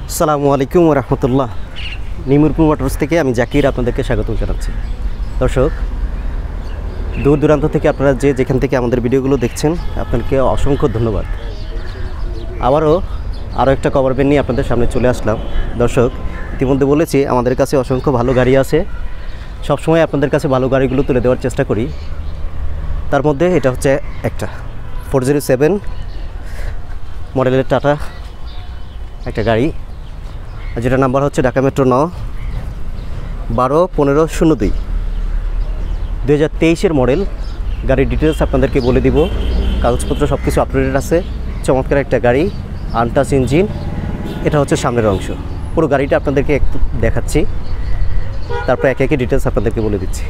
আসসালামু আলাইকুম রহমতুল্লাহ। নিমুরপুর মোটরস থেকে আমি জাকির আপনাদেরকে স্বাগত জানাচ্ছি। দর্শক, দূর দূরান্ত থেকে আপনারা যেখান থেকে আমাদের ভিডিওগুলো দেখছেন, আপনাদেরকে অসংখ্য ধন্যবাদ। আরও একটা কভার ভ্যান নিয়ে আপনাদের সামনে চলে আসলাম। দর্শক, ইতিমধ্যে বলেছি আমাদের কাছে অসংখ্য ভালো গাড়ি আছে। সবসময় আপনাদের কাছে ভালো গাড়িগুলো তুলে দেওয়ার চেষ্টা করি। তার মধ্যে এটা হচ্ছে একটা 407 মডেলের টাটা একটা গাড়ি, যেটা নাম্বার হচ্ছে ঢাকা মেট্রো 9-12-15-02, 2023-এর মডেল। গাড়ির ডিটেলস আপনাদেরকে বলে দিব। কাগজপত্র সব কিছু আপডেটেড আছে। চমৎকার একটা গাড়ি, আনটাচ ইঞ্জিন। এটা হচ্ছে সামনের অংশ। পুরো গাড়িটা আপনাদেরকে একটু দেখাচ্ছি, তারপর একে একে ডিটেলস আপনাদেরকে বলে দিচ্ছি।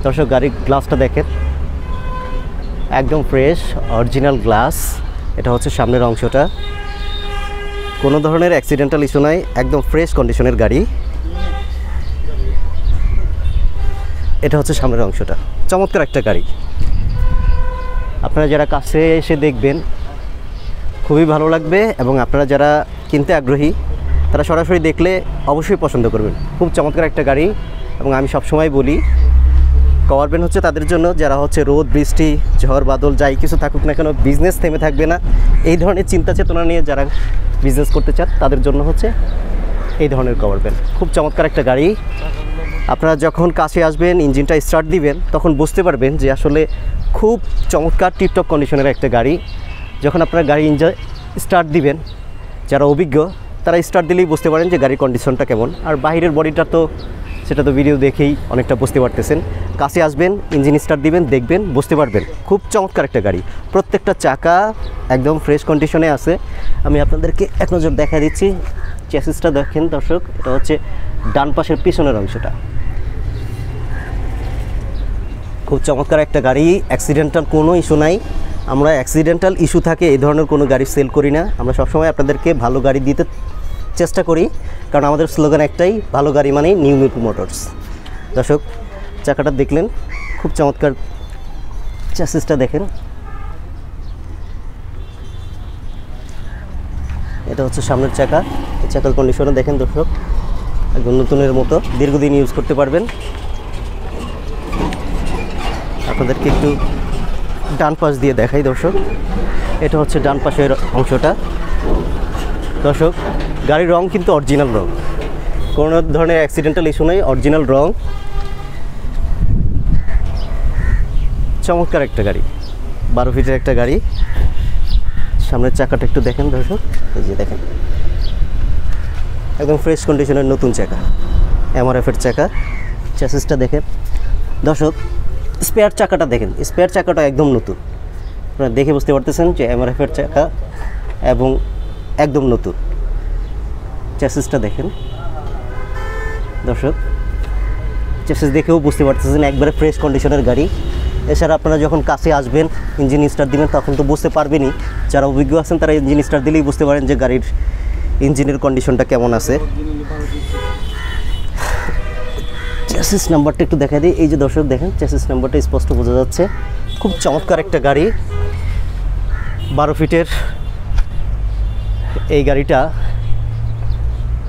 দর্শক, গাড়ির গ্লাসটা দেখেন, একদম ফ্রেশ অরিজিনাল গ্লাস। এটা হচ্ছে সামনের অংশটা, কোনো ধরনের অ্যাক্সিডেন্টাল ইস্যু নাই, একদম ফ্রেশ কন্ডিশনের গাড়ি। এটা হচ্ছে সামনের অংশটা। চমৎকার একটা গাড়ি। আপনারা যারা কাছে এসে দেখবেন খুবই ভালো লাগবে, এবং আপনারা যারা কিনতে আগ্রহী তারা সরাসরি দেখলে অবশ্যই পছন্দ করবেন। খুব চমৎকার একটা গাড়ি। এবং আমি সবসময় বলি, কভার ভ্যান হচ্ছে তাদের জন্য যারা হচ্ছে রোদ বৃষ্টি ঝড় বাদল যাই কিছু থাকুক না কেন, বিজনেস থেমে থাকবে না, এই ধরনের চিন্তা চেতনা নিয়ে যারা বিজনেস করতে চান তাদের জন্য হচ্ছে এই ধরনের কভার ভ্যান। খুব চমৎকার একটা গাড়ি। আপনারা যখন কাছে আসবেন, ইঞ্জিনটা স্টার্ট দিবেন, তখন বুঝতে পারবেন যে আসলে খুব চমৎকার টিপটপ কন্ডিশনের একটা গাড়ি। যখন আপনারা গাড়ি ইঞ্জিন স্টার্ট দিবেন, যারা অভিজ্ঞ তারা স্টার্ট দিলেই বুঝতে পারেন যে গাড়ির কন্ডিশনটা কেমন। আর বাহিরের বডিটা তো সেটা তো ভিডিও দেখেই অনেকটা বুঝতে পারতেছেন। কাছে আসবেন, ইঞ্জিন স্টার্ট দিবেন, দেখবেন, বুঝতে পারবেন। খুব চমৎকার একটা গাড়ি। প্রত্যেকটা চাকা একদম ফ্রেশ কন্ডিশনে আছে। আমি আপনাদেরকে এক নজর দেখা দিচ্ছি। চ্যাসিসটা দেখেন দর্শক, এটা হচ্ছে ডান পাশের পিছনের অংশটা। খুব চমৎকার একটা গাড়ি। অ্যাক্সিডেন্টাল কোনো ইস্যু নাই। আমরা অ্যাক্সিডেন্টাল ইস্যু থাকে এই ধরনের কোনো গাড়ি সেল করি না। আমরা সবসময় আপনাদেরকে ভালো গাড়ি দিতে চেষ্টা করি, কারণ আমাদের স্লোগান একটাই, ভালো গাড়ি মানেই নিউ মিরপুর মোটরস। দর্শক, চাকাটা দেখলেন, খুব চমৎকার। চ্যাসিসটা দেখেন, এটা হচ্ছে সামনের চাকা। এই চাকার কন্ডিশনও দেখেন দর্শক, একদম নতুনের মতো, দীর্ঘদিন ইউজ করতে পারবেন। আপনাদেরকে একটু ডান পাশ দিয়ে দেখাই দর্শক। এটা হচ্ছে ডান পাশের অংশটা। দর্শক, গাড়ির রং কিন্তু অরিজিনাল রং, কোনো ধরনের অ্যাক্সিডেন্টাল ইস্যু নেই, অরিজিনাল রং। চমৎকার একটা গাড়ি, 12 ফিটের একটা গাড়ি। সামনের চাকাটা একটু দেখেন দর্শক, এই যে দেখেন, একদম ফ্রেশ কন্ডিশনের নতুন চাকা, এমআরএফের চাকা। চ্যাসিসটা দেখেন দর্শক, স্পেয়ার চাকাটা দেখেন, স্পেয়ার চাকাটা একদম নতুন। আপনারা দেখে বুঝতে পারতেছেন যে এমআরএফের চাকা এবং একদম নতুন। চ্যাসিসটা দেখেন দর্শক, চ্যাসিস দেখেও বুঝতে পারতেছেন একবারে ফ্রেশ কন্ডিশনের গাড়ি। এছাড়া আপনারা যখন কাছে আসবেন, ইঞ্জিন স্টার্ট দিবেন, তখন তো বুঝতে পারবেনই। যারা অভিজ্ঞ আছেন তারা ইঞ্জিন স্টার্ট দিলেই বুঝতে পারেন যে গাড়ির ইঞ্জিনের কন্ডিশনটা কেমন আছে। চ্যাসিস নাম্বারটা একটু দেখা দিই। এই যে দর্শক দেখেন, চ্যাসিস নাম্বারটা স্পষ্ট বোঝা যাচ্ছে। খুব চমৎকার একটা গাড়ি, 12 ফিটের এই গাড়িটা।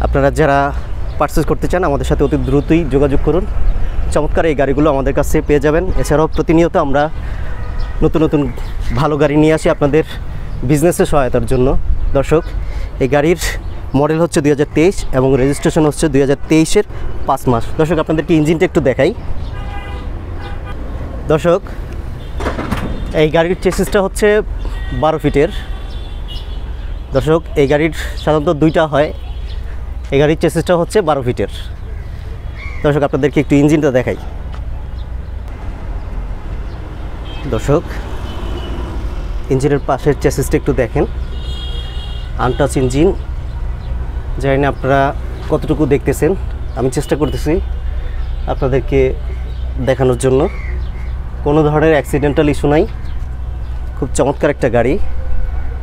আপনারা যারা পারচেস করতে চান আমাদের সাথে অতি দ্রুতই যোগাযোগ করুন। চমৎকার এই গাড়িগুলো আমাদের কাছে পেয়ে যাবেন। এছাড়াও প্রতিনিয়ত আমরা নতুন নতুন ভালো গাড়ি নিয়ে আসি আপনাদের বিজনেসে সহায়তার জন্য। দর্শক, এই গাড়ির মডেল হচ্ছে 2023 এবং রেজিস্ট্রেশন হচ্ছে 2023-এর 5 মাস। দর্শক, আপনাদেরকে ইঞ্জিনটা একটু দেখাই। দর্শক, এই গাড়ির চেসিসটা হচ্ছে 12 ফিটের। দর্শক, এই গাড়ির সাধারণত দুইটা হয়, এই গাড়ির চেসিসটা হচ্ছে 12 ফিটের। দর্শক, আপনাদেরকে একটু ইঞ্জিনটা দেখাই। দর্শক, ইঞ্জিনের পাশের চেসিসটা একটু দেখেন, আনটাচ ইঞ্জিন। জানি না আপনারা কতটুকু দেখতেছেন, আমি চেষ্টা করতেছি আপনাদেরকে দেখানোর জন্য। কোনো ধরনের অ্যাক্সিডেন্টাল ইস্যু নাই। খুব চমৎকার একটা গাড়ি।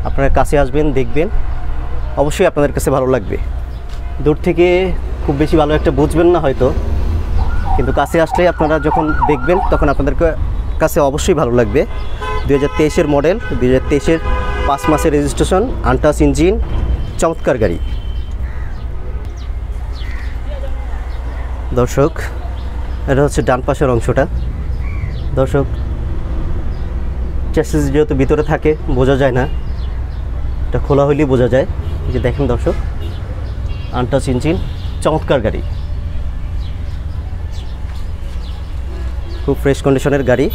আপনারা কাছে আসবেন, দেখবেন, অবশ্যই আপনাদের কাছে ভালো লাগবে। দূর থেকে খুব বেশি ভালো একটা বুঝবেন না হয়তো, কিন্তু কাছে আসলে আপনারা যখন দেখবেন তখন আপনাদের কাছে অবশ্যই ভালো লাগবে। 2023-এর মডেল, 2023-এর 5 মাসের রেজিস্ট্রেশন, আনটাচ ইঞ্জিন, চমৎকার গাড়ি। দর্শক এটা হচ্ছে ডান পাশের অংশটা। দর্শক চ্যাসিস যেহেতু ভিতরে থাকে বোঝা যায় না, এটা খোলা হলেই বোঝা যায়। এই যে দেখেন দর্শক, আনটাচ ইঞ্জিন, চমৎকার গাড়ি, খুব ফ্রেশ কন্ডিশনের গাড়ি।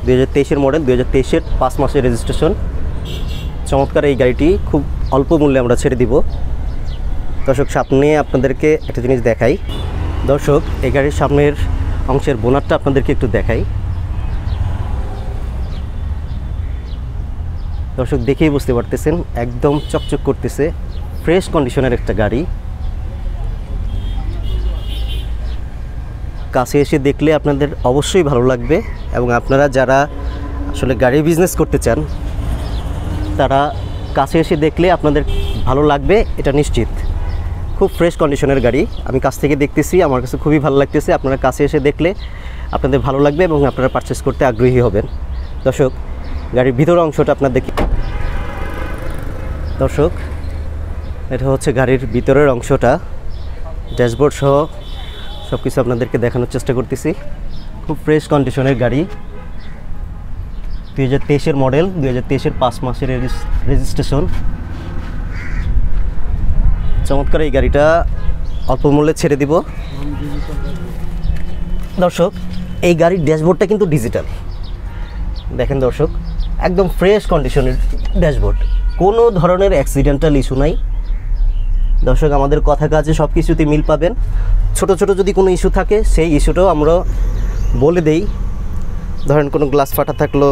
2023-এর মডেল, 2023-এর 5 মাসের রেজিস্ট্রেশন। চমৎকার এই গাড়িটি খুব অল্প মূল্যে আমরা ছেড়ে দিব। দর্শক সামনে আপনাদেরকে একটা জিনিস দেখাই। দর্শক এই গাড়ির সামনের অংশের বোনারটা আপনাদেরকে একটু দেখাই। দর্শক দেখেই বুঝতে পারতেছেন একদম চকচক করতেছে, ফ্রেশ কন্ডিশনের একটা গাড়ি। কাছে এসে দেখলে আপনাদের অবশ্যই ভালো লাগবে, এবং আপনারা যারা আসলে গাড়ি বিজনেস করতে চান তারা কাছে এসে দেখলে আপনাদের ভালো লাগবে, এটা নিশ্চিত। খুব ফ্রেশ কন্ডিশনের গাড়ি, আমি কাছ থেকে দেখতেছি, আমার কাছে খুবই ভালো লাগতেছে। আপনারা কাছে এসে দেখলে আপনাদের ভালো লাগবে এবং আপনারা পারচেস করতে আগ্রহী হবেন। দর্শক গাড়ির ভিতর অংশটা আপনার দেখি। দর্শক এটা হচ্ছে গাড়ির ভিতরের অংশটা, ড্যাশবোর্ড সহ সব কিছু আপনাদেরকে দেখানোর চেষ্টা করতেছি। খুব ফ্রেশ কন্ডিশনের গাড়ি, 2023-এর মডেল, 2023-এর 5 মাসের রেজিস্ট্রেশন। চমৎকার এই গাড়িটা অল্প মূল্যে ছেড়ে দিব। দর্শক এই গাড়ির ড্যাশবোর্ডটা কিন্তু ডিজিটাল, দেখেন দর্শক একদম ফ্রেশ কন্ডিশনের ড্যাশবোর্ড, কোনো ধরনের অ্যাক্সিডেন্টাল ইস্যু নাই। দর্শক আমাদের কথা কাজে সব কিছুতে মিল পাবেন। ছোট ছোট যদি কোনো ইস্যু থাকে সেই ইস্যুটাও আমরা বলে দেই। ধরেন কোনো গ্লাস ফাটা থাকলো,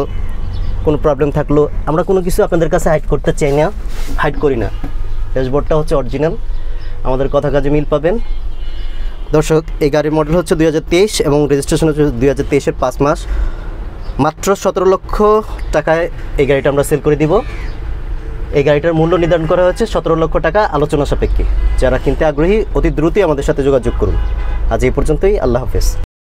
কোনো প্রবলেম থাকলো, আমরা কোনো কিছু আপনাদের কাছে হাইড করতে চাই না, হাইড করি না। ড্যাশবোর্ডটা হচ্ছে অরিজিনাল, আমাদের কথা কাজে মিল পাবেন। দর্শক এই গাড়ির মডেল হচ্ছে 2023 এবং রেজিস্ট্রেশন হচ্ছে 2023-এর 5 মাস। মাত্র 17 লক্ষ টাকায় এই গাড়িটা আমরা সেল করে দিব। এই গাড়িটার মূল্য নির্ধারণ করা হয়েছে 17 লক্ষ টাকা, আলোচনা সাপেক্ষে। যারা কিনতে আগ্রহী অতি দ্রুতই আমাদের সাথে যোগাযোগ করুন। আজ এই পর্যন্তই, আল্লাহ হাফেজ।